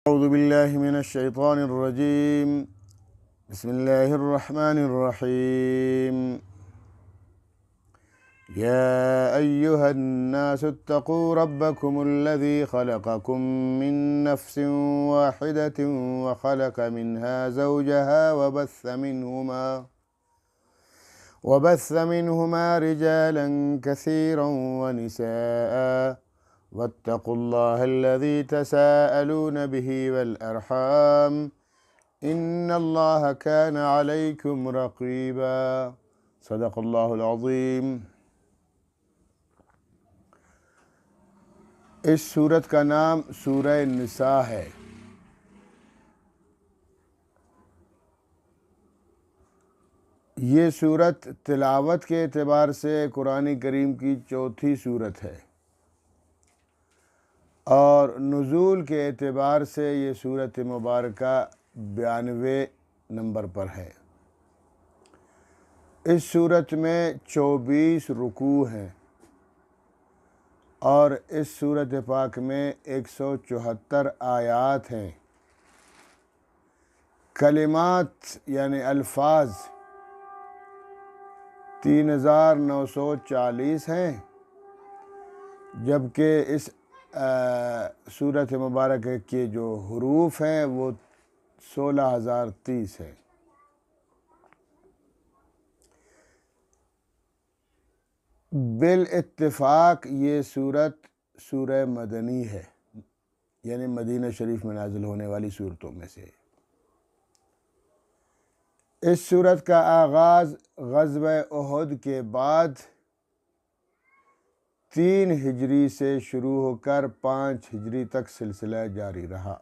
أعوذ بالله من الشيطان الرجيم. بسم الله الرحمن الرحيم. يا أيها الناس اتقوا ربكم الذي خلقكم من نفس واحدة وخلق منها زوجها وبث منهما رجالا كثيرا ونساء واتقوا الله الذي تساءلون به والأرحام إن الله كان عليكم رقيبا. صدق اللہ العظیم. اس سورت کا نام سورہ نساء ہے. یہ سورت تلاوت کے اعتبار سے قرآن کریم کی چوتھی سورت ہے اور نزول کے اعتبار سے یہ سورت مبارکہ 92 نمبر پر ہے. اس سورت میں 24 رکوع ہیں اور اس سورت پاک میں 174 آیات ہیں. کلمات یعنی الفاظ 3940 ہیں، جبکہ اس سورت مبارکہ کے جو حروف ہیں وہ 16030 ہیں. بالاتفاق یہ سورت سورہ مدنی ہے، یعنی مدینہ شریف میں نازل ہونے والی سورتوں میں سے. اس سورت کا آغاز غزوہ احد کے بعد 3 ہجری سے شروع ہو کر 5 ہجری تک سلسلہ جاری رہا.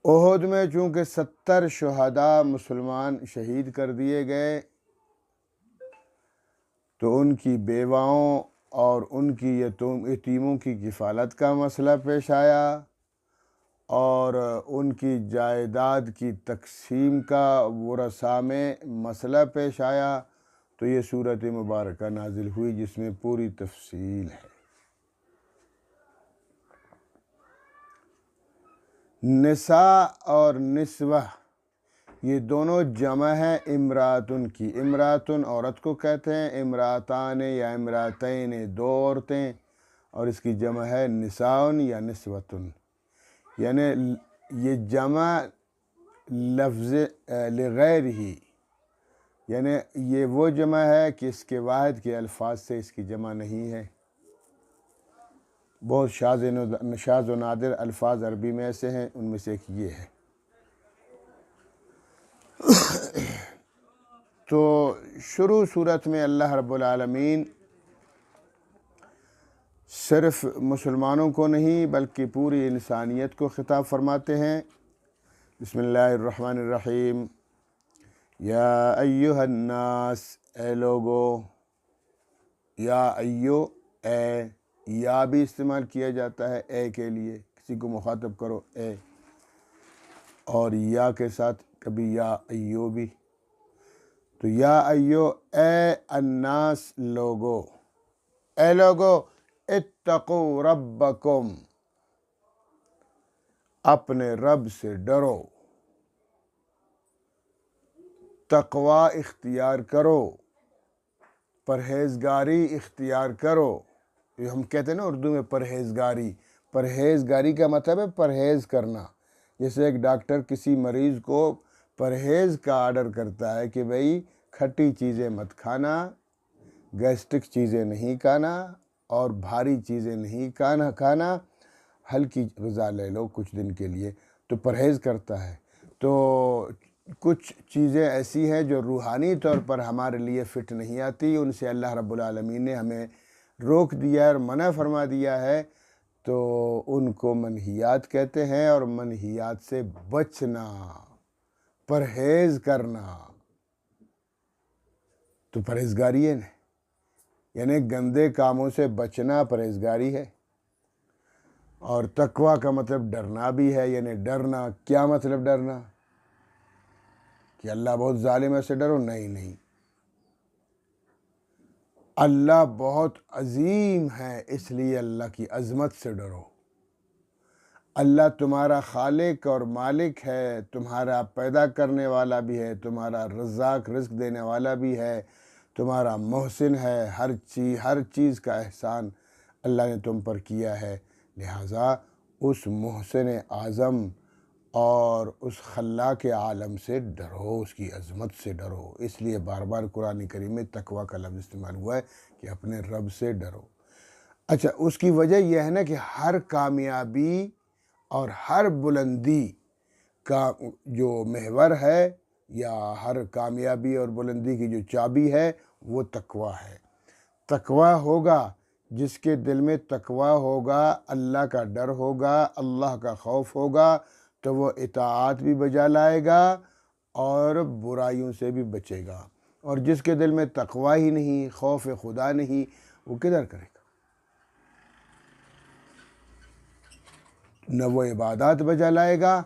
احد میں چونکہ 70 شہداء مسلمان شہید کر دیے گئے تو ان کی بیواؤں اور ان کی یتیموں کی کفالت کا مسئلہ پیش آیا اور ان کی جائیداد کی تقسیم کا ورثاء میں مسئلہ پیش آیا، تو یہ سورت مبارکہ نازل ہوئی جس میں پوری تفصیل ہے. نساء اور نسوہ یہ دونوں جمع ہیں امراتن کی. امراتن عورت کو کہتے ہیں، امراتان یا امراتین دو عورتیں، اور اس کی جمع ہے نساءن یا نسوتن. یعنی یہ جمع لفظ لغیر ہی، یعنی یہ وہ جمع ہے کہ اس کے واحد کے الفاظ سے اس کی جمع نہیں ہے. بہت شاذ و نادر الفاظ عربی میں ایسے ہیں، ان میں سے ایک یہ ہے. تو شروع صورت میں اللہ رب العالمین صرف مسلمانوں کو نہیں بلکہ پوری انسانیت کو خطاب فرماتے ہیں. بسم اللہ الرحمن الرحیم. یا ایہا الناس، اے لوگو. یا ایو، اے، یا بھی استعمال کیا جاتا ہے اے کے لیے، کسی کو مخاطب کرو اے، اور یا کے ساتھ کبھی یا ایو بھی. تو یا ایو، اے الناس، لوگو. اے لوگو، اتقو ربکم، اپنے رب سے ڈرو، تقوی اختیار کرو، پرہیزگاری اختیار کرو. یہ ہم کہتے ہیں نا اردو میں پرہیزگاری. پرہیزگاری کا مطلب ہے پرہیز کرنا. جیسے ایک ڈاکٹر کسی مریض کو پرہیز کا آرڈر کرتا ہے کہ بھئی کھٹی چیزیں مت کھانا، گیسٹرک چیزیں نہیں کھانا اور بھاری چیزیں نہیں کھانا، ہلکی غذا لے لو کچھ دن کے لیے، تو پرہیز کرتا ہے. تو کچھ چیزیں ایسی ہیں جو روحانی طور پر ہمارے لیے فٹ نہیں آتی، ان سے اللہ رب العالمین نے ہمیں روک دیا اور منع فرما دیا ہے، تو ان کو منہیات کہتے ہیں. اور منہیات سے بچنا، پرہیز کرنا، تو پرہیزگاری ہے نا، یعنی گندے کاموں سے بچنا پرہیزگاری ہے. اور تقوی کا مطلب ڈرنا بھی ہے، یعنی ڈرنا. کیا مطلب ڈرنا؟ کہ اللہ بہت ظالم ہے سے ڈرو؟ نہیں، اللہ بہت عظیم ہے اس لیے اللہ کی عظمت سے ڈرو. اللہ تمہارا خالق اور مالک ہے، تمہارا پیدا کرنے والا بھی ہے، تمہارا رزاق رزق دینے والا بھی ہے، تمہارا محسن ہے، ہر چیز کا احسان اللہ نے تم پر کیا ہے۔ لہٰذا اس محسن اعظم اور اس خلاق عالم سے ڈرو، اس کی عظمت سے ڈرو۔ اس لیے بار بار قرآن کریم میں تقویٰ کا لفظ استعمال ہوا ہے کہ اپنے رب سے ڈرو۔ اچھا، اس کی وجہ یہ ہے نا کہ ہر کامیابی اور ہر بلندی کا جو محور ہے، یا ہر کامیابی اور بلندی کی جو چابی ہے، وہ تقویٰ ہے۔ تقویٰ ہوگا، جس کے دل میں تقویٰ ہوگا، اللہ کا ڈر ہوگا، اللہ کا خوف ہوگا، تو وہ اطاعت بھی بجا لائے گا اور برائیوں سے بھی بچے گا۔ اور جس کے دل میں تقویٰ ہی نہیں، خوف خدا نہیں، وہ کدھر کرے گا؟ نہ وہ عبادات بجا لائے گا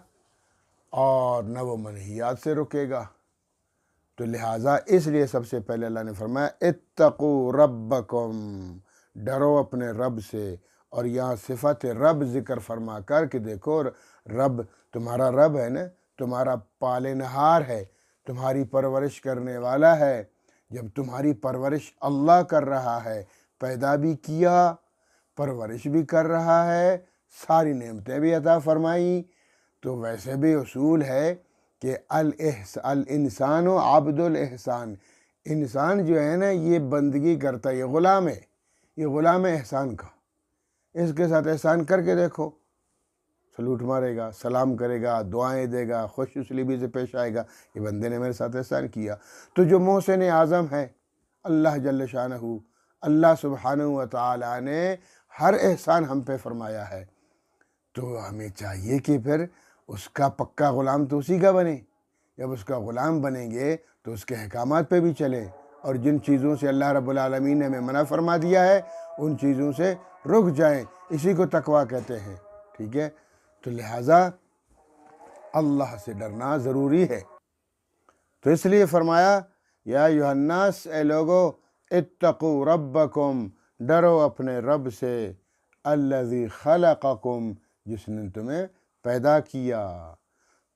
اور نہ وہ منہیات سے رکے گا۔ تو لہٰذا اس لیے سب سے پہلے اللہ نے فرمایا اتقوا ربکم، ڈرو اپنے رب سے۔ اور یہاں صفت رب ذکر فرما کر کہ دیکھو رب، تمہارا رب ہے نا، تمہارا پالنہار ہے، تمہاری پرورش کرنے والا ہے۔ جب تمہاری پرورش اللہ کر رہا ہے، پیدا بھی کیا، پرورش بھی کر رہا ہے، ساری نعمتیں بھی عطا فرمائی، تو ویسے بھی اصول ہے کہ الانسان و عبد الاحسان، انسان جو ہے نا یہ بندگی کرتا ہے، یہ غلام ہے، یہ غلام ہے احسان کا۔ اس کے ساتھ احسان کر کے دیکھو، سلوٹ مارے گا، سلام کرے گا، دعائیں دے گا، خوش اسلوبی سے پیش آئے گا، یہ بندے نے میرے ساتھ احسان کیا۔ تو جو محسن اعظم ہے اللہ جل شانہ، اللہ سبحانہ و تعالی نے ہر احسان ہم پہ فرمایا ہے، تو ہمیں چاہیے کہ پھر اس کا پکا غلام تو اسی کا بنے۔ جب اس کا غلام بنیں گے تو اس کے احکامات پہ بھی چلیں، اور جن چیزوں سے اللہ رب العالمین نے ہمیں منع فرما دیا ہے ان چیزوں سے رک جائیں، اسی کو تقویٰ کہتے ہیں، ٹھیک ہے؟ تو لہٰذا اللہ سے ڈرنا ضروری ہے۔ تو اس لیے فرمایا یا ایھا الناس، اے لوگو، اتقوا ربکم، ڈرو اپنے رب سے، الذی خلقکم، جس نے تمہیں پیدا کیا۔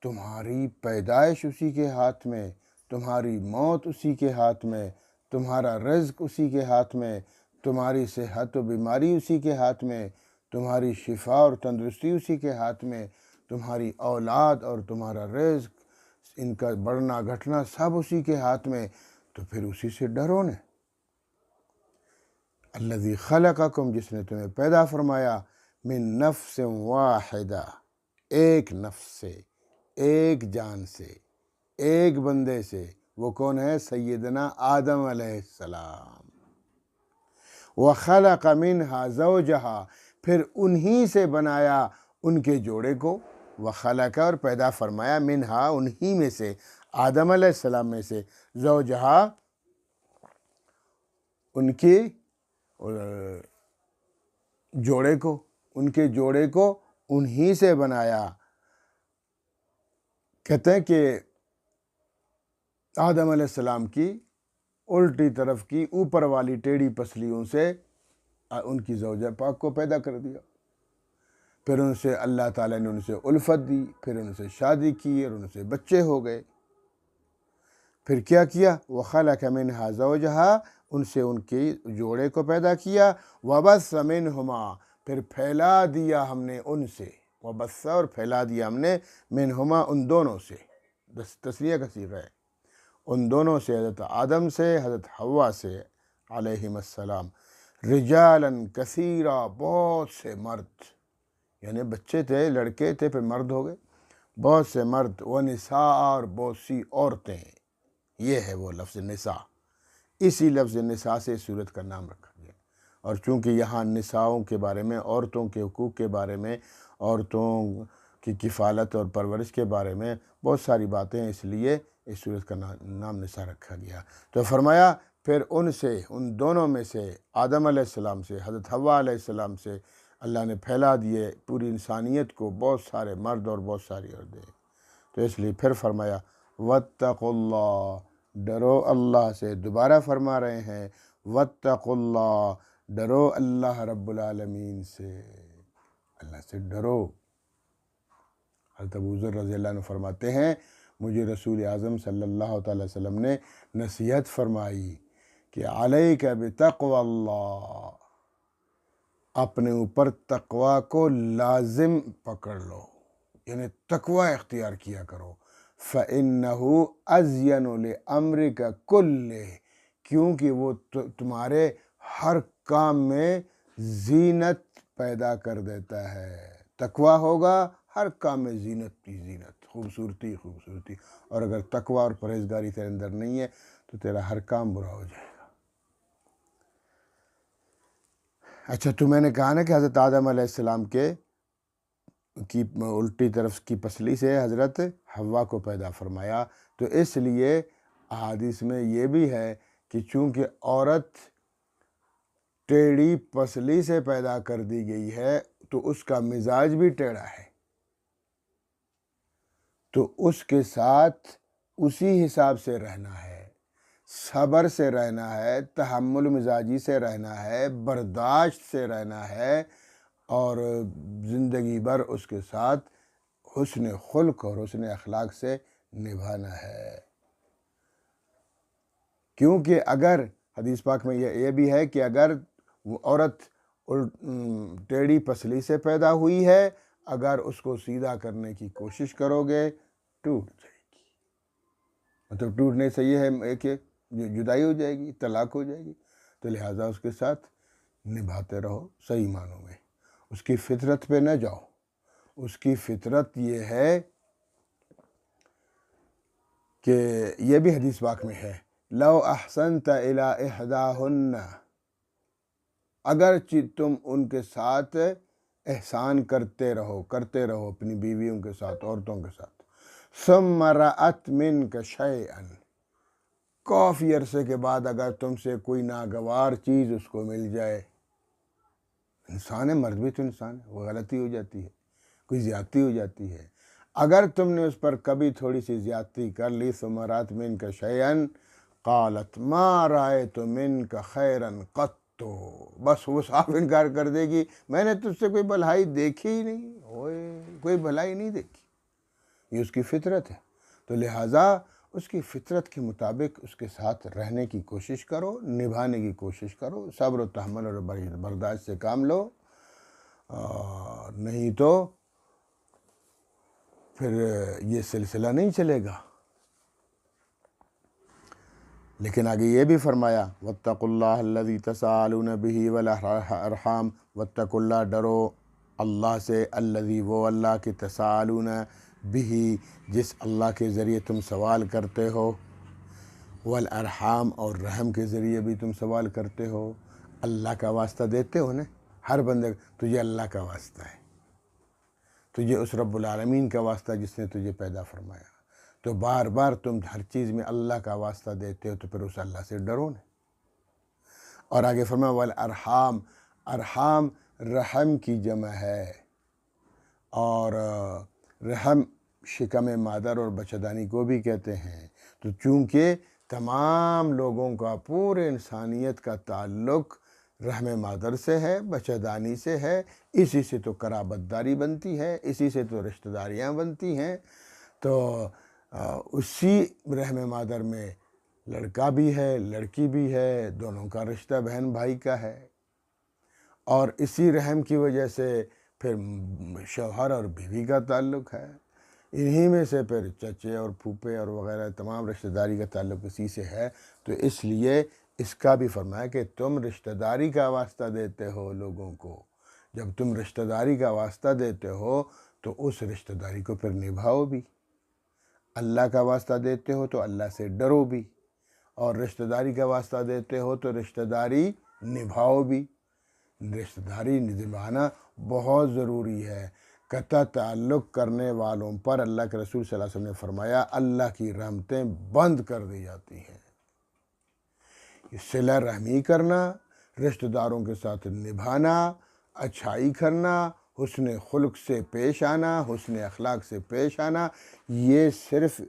تمہاری پیدائش اسی کے ہاتھ میں، تمہاری موت اسی کے ہاتھ میں، تمہارا رزق اسی کے ہاتھ میں، تمہاری صحت و بیماری اسی کے ہاتھ میں، تمہاری شفا اور تندرستی اسی کے ہاتھ میں، تمہاری اولاد اور تمہارا رزق، ان کا بڑھنا گھٹنا سب اسی کے ہاتھ میں، تو پھر اسی سے ڈرو نا۔ الذی خلقکم، جس نے تمہیں پیدا فرمایا، من نفس واحدہ، ایک نفس سے، ایک جان سے، ایک بندے سے، وہ کون ہے؟ سیدنا آدم علیہ السلام۔ وخلق منہا زوجہا، پھر انہی سے بنایا ان کے جوڑے کو، وخلق، اور پیدا فرمایا، منہا، انہی میں سے، آدم علیہ السلام میں سے، زوجہا، ان کی جوڑے کو، ان کے جوڑے کو انہی سے بنایا۔ کہتے ہیں کہ آدم علیہ السلام کی الٹی طرف کی اوپر والی ٹیڑھی پسلیوں سے ان کی زوجہ پاک کو پیدا کر دیا، پھر ان سے اللہ تعالیٰ نے ان سے الفت دی، پھر ان سے شادی کی اور ان سے بچے ہو گئے۔ پھر کیا کیا؟ وَخَلَقَ مِنْهَا زَوْجَهَا، ان سے ان کی جوڑے کو پیدا کیا، وَبَثَّ مِنْهُمَا، پھر پھیلا دیا ہم نے ان سے، وَبَثَّ، اور پھیلا دیا ہم نے، مِنْهُمَا، ان دونوں سے، تثنیہ کا صیغہ ہے، ان دونوں سے، حضرت آدم سے، حضرت حوا سے علیہم السلام، رجالاً کثیرا، بہت سے مرد، یعنی بچے تھے، لڑکے تھے، پھر مرد ہو گئے، بہت سے مرد، ونساء، اور بہت سی عورتیں، یہ ہے وہ لفظ نساء، اسی لفظ نساء سے سورت کا نام رکھا گیا۔ اور چونکہ یہاں نساؤں کے بارے میں، عورتوں کے حقوق کے بارے میں، عورتوں کی کفالت اور پرورش کے بارے میں بہت ساری باتیں ہیں، اس لیے اس سورت کا نام نساء رکھا گیا۔ تو فرمایا پھر ان سے، ان دونوں میں سے، آدم علیہ السلام سے، حضرت حوا علیہ السلام سے، اللہ نے پھیلا دیے پوری انسانیت کو، بہت سارے مرد اور بہت ساری عورتیں۔ تو اس لیے پھر فرمایا واتقوا اللہ، ڈرو اللہ سے، دوبارہ فرما رہے ہیں واتقوا اللہ، ڈرو اللہ رب العالمین سے، اللہ سے ڈرو۔ حضرت ابو ذر رضی اللہ عنہ فرماتے ہیں مجھے رسول اعظم صلی اللہ تعالی وسلم نے نصیحت فرمائی کہ علیک بتقوی اللہ، اپنے اوپر تقوی کو لازم پکڑ لو، یعنی تقوی اختیار کیا کرو۔ فَإِنَّهُ أَزْيَنُ لِأَمْرِكَ كُلِّهِ، کیونکہ وہ تمہارے ہر کام میں زینت پیدا کر دیتا ہے۔ تقوی ہوگا ہر کام میں زینت کی زینت، خوبصورتی خوبصورتی، اور اگر تقوی اور پرہیزگاری تیرے اندر نہیں ہے تو تیرا ہر کام برا ہو جائے گا۔ اچھا، تو میں نے کہا نا کہ حضرت آدم علیہ السلام کی الٹی طرف کی پسلی سے حضرت حوا کو پیدا فرمایا، تو اس لیے احادیث میں یہ بھی ہے کہ چونکہ عورت ٹیڑھی پسلی سے پیدا کر دی گئی ہے تو اس کا مزاج بھی ٹیڑھا ہے، تو اس کے ساتھ اسی حساب سے رہنا ہے، صبر سے رہنا ہے، تحمل مزاجی سے رہنا ہے، برداشت سے رہنا ہے، اور زندگی بھر اس کے ساتھ حسن خلق اور حسن اخلاق سے نبھانا ہے۔ کیونکہ اگر حدیث پاک میں یہ بھی ہے کہ اگر وہ عورت ٹیڑھی پسلی سے پیدا ہوئی ہے، اگر اس کو سیدھا کرنے کی کوشش کرو گے ٹوٹ جائے گی، مطلب ٹوٹنے سے یہ ہے کہ جدائی ہو جائے گی، طلاق ہو جائے گی، تو لہٰذا اس کے ساتھ نبھاتے رہو صحیح معنوں میں، اس کی فطرت پہ نہ جاؤ۔ اس کی فطرت یہ ہے کہ یہ بھی حدیث پاک میں ہے، لو احسنت الی احداہن، اگر تم ان کے ساتھ احسان کرتے رہو اپنی بیویوں کے ساتھ، عورتوں کے ساتھ، ثم رأت منک شیئا، کافی عرصے کے بعد اگر تم سے کوئی ناگوار چیز اس کو مل جائے، انسان ہے، مرد بھی تو انسان ہے، وہ غلطی ہو جاتی ہے، کوئی زیادتی ہو جاتی ہے، اگر تم نے اس پر کبھی تھوڑی سی زیادتی کر لی، ثم رأت منک شیئا قالت ما رأیت منک خیرا قط، بس وہ صاف انکار کر دے گی، میں نے تجھ سے کوئی بھلائی دیکھی ہی نہیں، کوئی بھلائی نہیں دیکھی۔ یہ اس کی فطرت ہے، تو لہٰذا اس کی فطرت کے مطابق اس کے ساتھ رہنے کی کوشش کرو، نبھانے کی کوشش کرو، صبر و تحمل اور برداشت سے کام لو، نہیں تو پھر یہ سلسلہ نہیں چلے گا۔ لیکن آگے یہ بھی فرمایا واتقوا اللہ الذی تساءلون بہ والارحام، واتقوا اللہ، ڈرو اللہ سے، الذی، وہ اللہ کے، تساءلون بہ، جس اللہ کے ذریعے تم سوال کرتے ہو، والارحام، اور رحم کے ذریعے بھی تم سوال کرتے ہو، اللہ کا واسطہ دیتے ہو نا، ہر بندے تجھے اللہ کا واسطہ ہے، تجھے اس رب العالمین کا واسطہ جس نے تجھے پیدا فرمایا، تو بار بار تم ہر چیز میں اللہ کا واسطہ دیتے ہو، تو پھر اس اللہ سے ڈرو نا۔ اور آگے فرمایا والارحام، ارحام رحم کی جمع ہے، اور رحم شکم مادر اور بچہ‌دانی کو بھی کہتے ہیں، تو چونکہ تمام لوگوں کا، پورے انسانیت کا تعلق رحم مادر سے ہے، بچہ‌دانی سے ہے، اسی سے تو قرابت داری بنتی ہے، اسی سے تو رشتہ داریاں بنتی ہیں، تو اسی رحم مادر میں لڑکا بھی ہے، لڑکی بھی ہے، دونوں کا رشتہ بہن بھائی کا ہے، اور اسی رحم کی وجہ سے پھر شوہر اور بیوی کا تعلق ہے، انہی میں سے پھر چچے اور پھوپھے اور وغیرہ تمام رشتہ داری کا تعلق اسی سے ہے، تو اس لیے اس کا بھی فرمایا کہ تم رشتہ داری کا واسطہ دیتے ہو لوگوں کو، جب تم رشتہ داری کا واسطہ دیتے ہو تو اس رشتہ داری کو پھر نبھاؤ بھی، اللہ کا واسطہ دیتے ہو تو اللہ سے ڈرو بھی، اور رشتہ داری کا واسطہ دیتے ہو تو رشتہ داری نبھاؤ بھی۔ رشتہ داری نبھانا بہت ضروری ہے، قطع تعلق کرنے والوں پر اللہ کے رسول صلی اللہ علیہ وسلم نے فرمایا اللہ کی رحمتیں بند کر دی جاتی ہیں۔ صلہ رحمی کرنا، رشتہ داروں کے ساتھ نبھانا، اچھائی کرنا، حسن خلق سے پیش آنا، حسن اخلاق سے پیش آنا، یہ صرف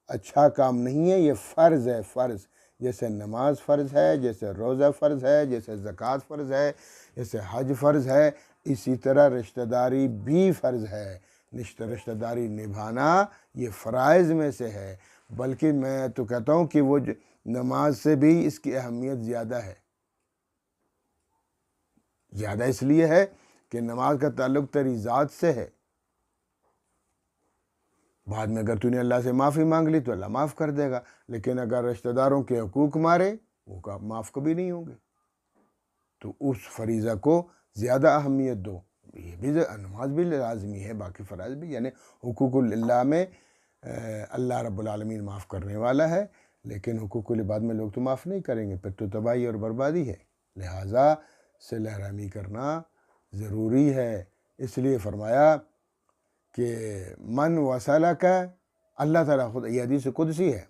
اچھا کام نہیں ہے، یہ فرض ہے، فرض، جیسے نماز فرض ہے، جیسے روزہ فرض ہے، جیسے زکوٰۃ فرض ہے، جیسے حج فرض ہے، اسی طرح رشتہ داری بھی فرض ہے، رشتہ داری نبھانا یہ فرائض میں سے ہے، بلکہ میں تو کہتا ہوں کہ وہ نماز سے بھی اس کی اہمیت زیادہ ہے۔ زیادہ اس لیے ہے کہ نماز کا تعلق تیری ذات سے ہے۔ بعد میں اگر تو نے اللہ سے معافی مانگ لی تو اللہ معاف کر دے گا، لیکن اگر رشتہ داروں کے حقوق مارے وہ معاف کبھی نہیں ہوں گے۔ تو اس فریضہ کو زیادہ اہمیت دو۔ یہ بھی نماز بھی لازمی ہے، باقی فرائض بھی، یعنی حقوق اللہ میں اللہ رب العالمین معاف کرنے والا ہے، لیکن حقوق العباد میں لوگ تو معاف نہیں کریں گے، پھر تو تباہی اور بربادی ہے۔ لہٰذا صلہ رحمی کرنا ضروری ہے۔ اس لیے فرمایا کہ من وصلک، اللہ تعالیٰ خود، یہ حدیث قدسی ہے۔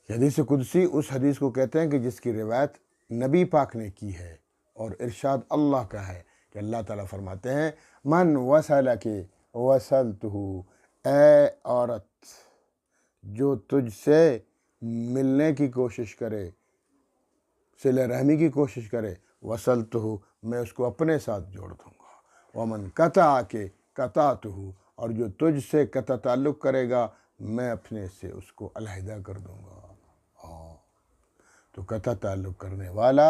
یہ حدیث قدسی اس حدیث کو کہتے ہیں کہ جس کی روایت نبی پاک نے کی ہے اور ارشاد اللہ کا ہے کہ اللہ تعالیٰ فرماتے ہیں من وصلک وصلتہ، اے عورت جو تجھ سے ملنے کی کوشش کرے، صلہ رحمی کی کوشش کرے، وصلتہ، میں اس کو اپنے ساتھ جوڑ دوں گا، ومن قطعک قطعتہ، اور جو تجھ سے قطع تعلق کرے گا میں اپنے سے اس کو علیحدہ کر دوں گا۔ تو قطع تعلق کرنے والا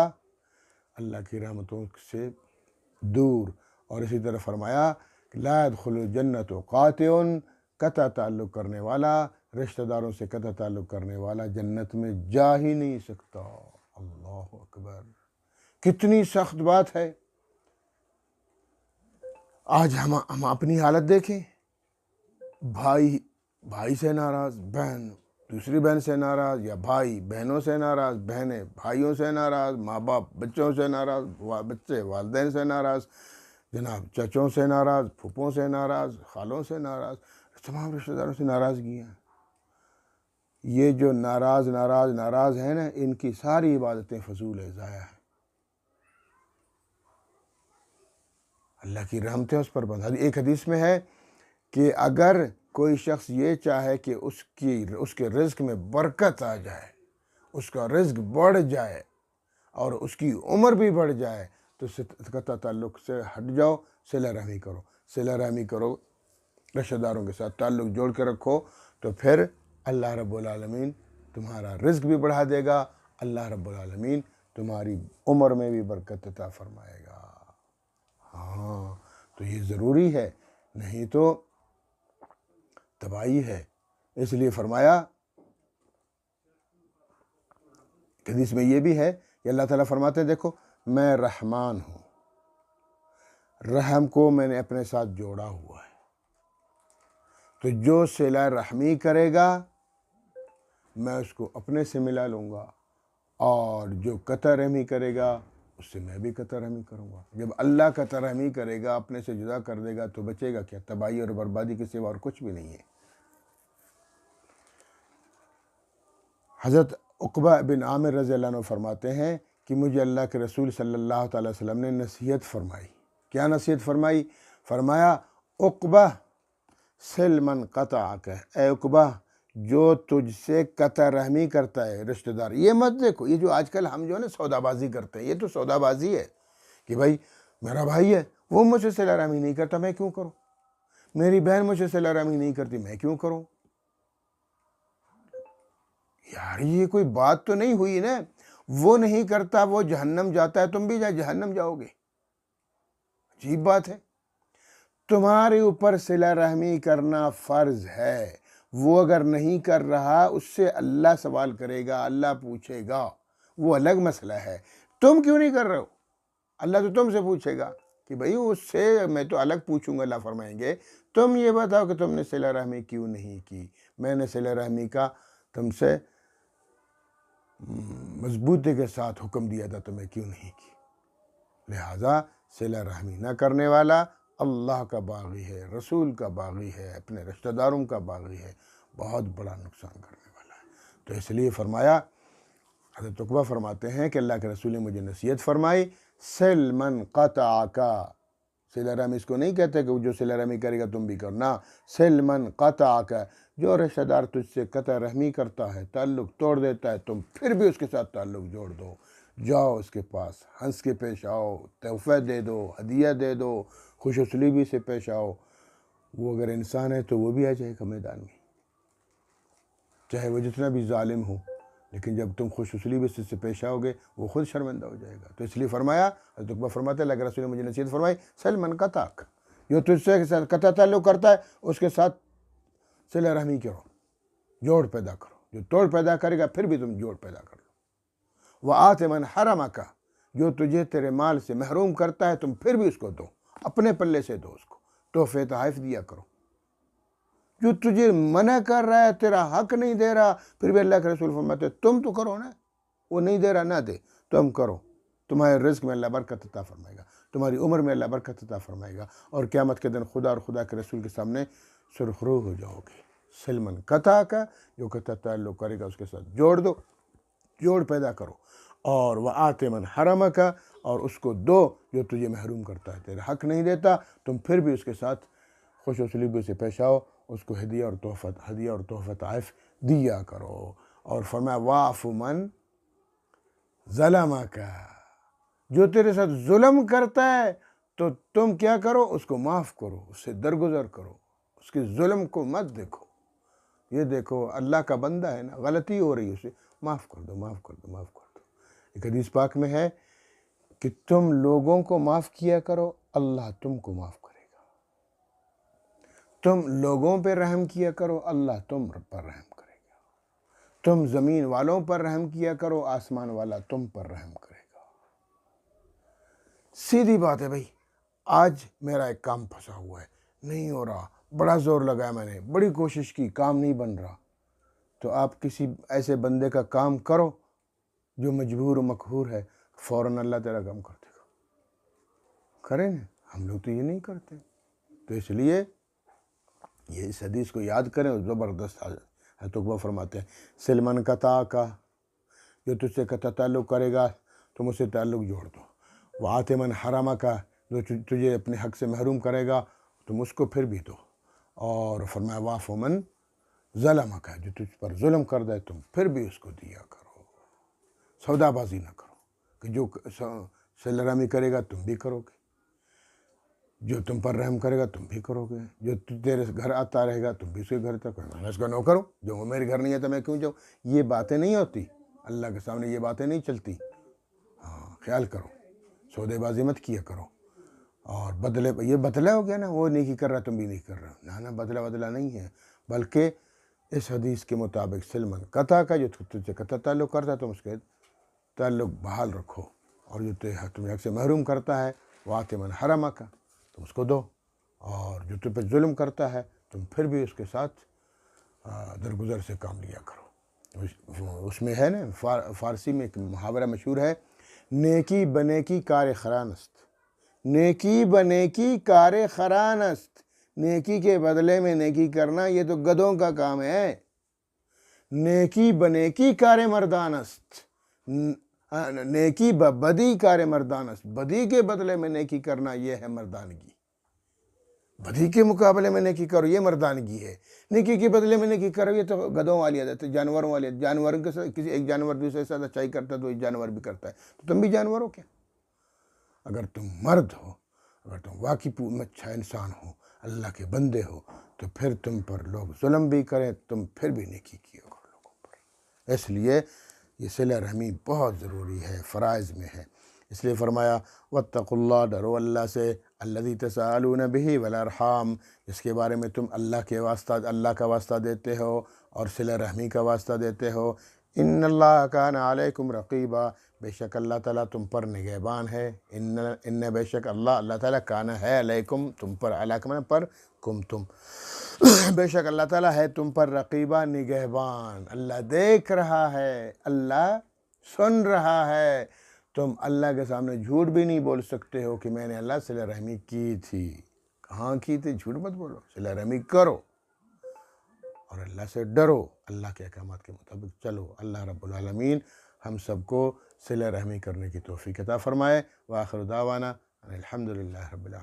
اللہ کی رحمتوں سے دور، اور اسی طرح فرمایا کہ لا يدخل الجنت قاطع، قطع تعلق کرنے والا، رشتہ داروں سے قطع تعلق کرنے والا جنت میں جا ہی نہیں سکتا۔ اللہ اکبر، کتنی سخت بات ہے۔ آج ہم اپنی حالت دیکھیں، بھائی سے ناراض، بہن دوسری بہن سے ناراض، یا بھائی بہنوں سے ناراض، بہنیں بھائیوں سے ناراض، ماں باپ بچوں سے ناراض، بچے والدین سے ناراض، جناب چچوں سے ناراض، پھوپھوں سے ناراض، خالوں سے ناراض، تمام رشتہ داروں سے ناراضگیاں۔ یہ جو ناراض ہیں نا، ان کی ساری عبادتیں فضول ہے، ضائع ہیں۔ اللہ کی رحمتیں اس پر بند۔ ایک حدیث میں ہے کہ اگر کوئی شخص یہ چاہے کہ اس کے رزق میں برکت آ جائے، اس کا رزق بڑھ جائے اور اس کی عمر بھی بڑھ جائے، تو قطع تعلق سے ہٹ جاؤ، صلہ رحمی کرو، صلہ رحمی کرو، رشتہ داروں کے ساتھ تعلق جوڑ کے رکھو، تو پھر اللہ رب العالمین تمہارا رزق بھی بڑھا دے گا، اللہ رب العالمین تمہاری عمر میں بھی برکت عطا فرمائے گا۔ ہاں، تو یہ ضروری ہے، نہیں تو تباہی ہے۔ اس لیے فرمایا، حدیث میں یہ بھی ہے کہ اللہ تعالیٰ فرماتے ہیں دیکھو میں رحمان ہوں، رحم کو میں نے اپنے ساتھ جوڑا ہوا ہے، تو جو صلہ رحمی کرے گا میں اس کو اپنے سے ملا لوں گا، اور جو قطع رحمی کرے گا اس سے میں بھی قطع رحمی کروں گا۔ جب اللہ قطع رحمی کرے گا، اپنے سے جدا کر دے گا، تو بچے گا کیا؟ تباہی اور بربادی کے سوا اور کچھ بھی نہیں ہے۔ حضرت عقبہ بن عامر رضی اللہ عنہ فرماتے ہیں کہ مجھے اللہ کے رسول صلی اللہ تعالیٰ وسلم نے نصیحت فرمائی۔ کیا نصیحت فرمائی؟ فرمایا عقبہ صل من قطعک، اے عقبہ جو تجھ سے قطع رحمی کرتا ہے، رشتہ دار۔ یہ مت دیکھو، یہ جو آج کل ہم جو ہے نا سودا بازی کرتے ہیں، یہ تو سودا بازی ہے کہ بھائی میرا بھائی ہے، وہ مجھ سے صلہ رحمی نہیں کرتا، میں کیوں کروں؟ میری بہن مجھ سے صلہ رحمی نہیں کرتی، میں کیوں کروں؟ یار یہ کوئی بات تو نہیں ہوئی نا۔ وہ نہیں کرتا، وہ جہنم جاتا ہے، تم بھی جہنم جاؤ گے۔ عجیب بات ہے۔ تمہارے اوپر صلہ رحمی کرنا فرض ہے، وہ اگر نہیں کر رہا اس سے اللہ سوال کرے گا، اللہ پوچھے گا، وہ الگ مسئلہ ہے۔ تم کیوں نہیں کر رہے ہو؟ اللہ تو تم سے پوچھے گا کہ بھئی اس سے میں تو الگ پوچھوں گا، اللہ فرمائیں گے تم یہ بتاؤ کہ تم نے صلہ رحمی کیوں نہیں کی، میں نے صلہ رحمی کا تم سے مضبوطی کے ساتھ حکم دیا تھا، تمہیں کیوں نہیں کی؟ لہٰذا صلہ رحمی نہ کرنے والا اللہ کا باغی ہے، رسول کا باغی ہے، اپنے رشتہ داروں کا باغی ہے، بہت بڑا نقصان کرنے والا ہے۔ تو اس لیے فرمایا، حضرت عقبہ فرماتے ہیں کہ اللہ کے رسول نے مجھے نصیحت فرمائی، صل من قطعک، صلہ رحمی اس کو نہیں کہتے کہ وہ جو صلہ رحمی کرے گا تم بھی کرنا، صل من قطعک، جو رشتہ دار تجھ سے قطع رحمی کرتا ہے، تعلق توڑ دیتا ہے، تم پھر بھی اس کے ساتھ تعلق جوڑ دو، جاؤ اس کے پاس، ہنس کے پیش آؤ، تحفہ دے دو، ہدیہ دے دو، خوش اسلوبی سے پیش آؤ. وہ اگر انسان ہے تو وہ بھی آ جائے گا میدان میں، چاہے وہ جتنا بھی ظالم ہو، لیکن جب تم خوش اسلوبی سے پیش آؤ گے وہ خود شرمندہ ہو جائے گا. تو اس لیے فرمایا، حضرت عقبہ فرماتے ہیں اللہ کے رسول نے مجھے نصیحت فرمائی، سل من قطعک، جو تجھ سے قطع تعلق کرتا ہے اس کے ساتھ صلہ رحمی کرو، جوڑ پیدا کرو. جو توڑ پیدا کرے گا پھر بھی تم جوڑ پیدا کر لو. وآت من حرمک، جو تجھے تیرے مال سے محروم کرتا ہے تم پھر بھی اس کو دو، اپنے پلے سے دو اس کو، تحفے تحائف دیا کرو. جو تجھے منع کر رہا ہے، تیرا حق نہیں دے رہا، پھر بھی اللہ کے رسول فرماتے ہیں تم تو کرو نا، وہ نہیں دے رہا نہ دے، تم کرو. تمہارے رزق میں اللہ برکت عطا فرمائے گا، تمہاری عمر میں اللہ برکت عطا فرمائے گا، اور قیامت کے دن خدا اور خدا کے رسول کے سامنے سرخرو ہو جاؤ گے. سلمن قطع کا، جو قطع تعلق کرے گا اس کے ساتھ جوڑ دو، جوڑ پیدا کرو. اور وآت من حرمک، اور اس کو دو جو تجھے محروم کرتا ہے، تیرا حق نہیں دیتا، تم پھر بھی اس کے ساتھ خوش اسلوبی سے پیش آؤ، اس کو ہدیہ اور تحفہ تحائف دیا کرو. اور فرمایا واعف من ظلمک، جو تیرے ساتھ ظلم کرتا ہے تو تم کیا کرو، اس کو معاف کرو، اس سے درگزر کرو، اس کے ظلم کو مت دیکھو. یہ دیکھو اللہ کا بندہ ہے نا، غلطی ہو رہی ہے، اسے معاف کر دو، معاف کر دو، معاف کر دو. ایک حدیث پاک میں ہے کہ تم لوگوں کو معاف کیا کرو، اللہ تم کو معاف کرے گا. تم لوگوں پہ رحم کیا کرو، اللہ تم پر رحم کرے گا. تم زمین والوں پر رحم کیا کرو، آسمان والا تم پر رحم کرے گا. سیدھی بات ہے بھائی. آج میرا ایک کام پھنسا ہوا ہے، نہیں ہو رہا، بڑا زور لگایا میں نے، بڑی کوشش کی، کام نہیں بن رہا. تو آپ کسی ایسے بندے کا کام کرو جو مجبور و مقہور ہے، فوراً اللہ تیرا کام کر دے گا. کریں نا، ہم لوگ تو یہ نہیں کرتے. تو اس لیے یہ اس حدیث کو یاد کریں، اور زبردست حضرت عقبہ فرماتے ہیں سلمن قطع کا، جو تجھ سے قطع تعلق کرے گا تم اس سے تعلق جوڑ دو. وآت من حرمک، جو تجھے اپنے حق سے محروم کرے گا تم اس کو پھر بھی دو. اور فرمایا واعف من ظلمک، جو تجھ پر ظلم کر دے تم پھر بھی اس کو دیا کرو. سودا بازی نہ کرو کہ جو صلہ رحمی کرے گا تم بھی کرو گے، جو تم پر رحم کرے گا تم بھی کرو گے، جو تیرے گھر آتا رہے گا تم بھی اس کے گھر تک. میں اس کا نوکر ہوں، جو وہ میرے گھر نہیں ہے تو میں کیوں جاؤں. یہ باتیں نہیں ہوتی اللہ کے سامنے، یہ باتیں نہیں چلتی. ہاں خیال کرو، سودے بازی مت کیا کرو. اور بدلے، یہ بدلہ ہو گیا نا، وہ نیکی کر رہا تم بھی نہیں کر رہا، نہ بدلہ نہیں ہے، بلکہ اس حدیث کے مطابق سلمن قطع کا، جو تجھ سے قطع تعلق کرتا ہے تم اس کے تعلق بحال رکھو. اور جو تمہیں حق سے محروم کرتا ہے وآت من حرمک، تم اس کو دو. اور جو تم پہ ظلم کرتا ہے تم پھر بھی اس کے ساتھ درگزر سے کام لیا کرو. اس میں ہے نا، فارسی میں ایک محاورہ مشہور ہے، نیکی بنیکی کار خران است. نیکی بنیکی کار خران است. نیکی کے بدلے میں نیکی کرنا یہ تو گدھوں کا کام ہے. نیکی بنیکی کار مردان است، نیکی بدی کار مردان است. بدی کے بدلے میں نیکی کرنا یہ ہے مردانگی. بدی کے مقابلے میں نیکی کرو یہ مردانگی ہے. نیکی کے بدلے میں نیکی کرو یہ تو گدھوں والی عادت ہے، جانوروں والی عادت. جانوروں کے ساتھ کسی ایک جانور دوسرے کے ساتھ اچھائی کرتا ہے تو ایک جانور بھی کرتا ہے، تو تم بھی جانور ہو کیا؟ اگر تم مرد ہو، اگر تم واقعی اچھا انسان ہو، اللہ کے بندے ہو، تو پھر تم پر لوگ ظلم بھی کریں تم پھر بھی نیکی کیا کرو لوگوں پر. اس لیے یہ صلہ رحمی بہت ضروری ہے، فرائض میں ہے. اس لیے فرمایا واتقوا اللہ، ڈرو اللہ سے، الذی تساءلون بہ والارحام، جس کے بارے میں تم اللہ کا واسطہ دیتے ہو اور صلہ رحمی کا واسطہ دیتے ہو. ان اللہ کان علیکم رقیبا، بے شک اللہ تعالیٰ تم پر نگہبان ہے. ان بے شک اللہ تعالیٰ کان ہے علیکم تم پر، علیکم پر، کم تم، بے شک اللہ تعالیٰ ہے تم پر رقیبہ نگہبان. اللہ دیکھ رہا ہے، اللہ سن رہا ہے. تم اللہ کے سامنے جھوٹ بھی نہیں بول سکتے ہو کہ میں نے اللہ صلہ رحمی کی تھی. کہاں کی تھی؟ جھوٹ مت بولو، صلہ رحمی کرو اور اللہ سے ڈرو، اللہ کے احکامات کے مطابق چلو. اللہ رب العالمین ہم سب کو صلہ رحمی کرنے کی توفیق عطا فرمائے. وآخر دعوانا الحمدللہ رب العالمین.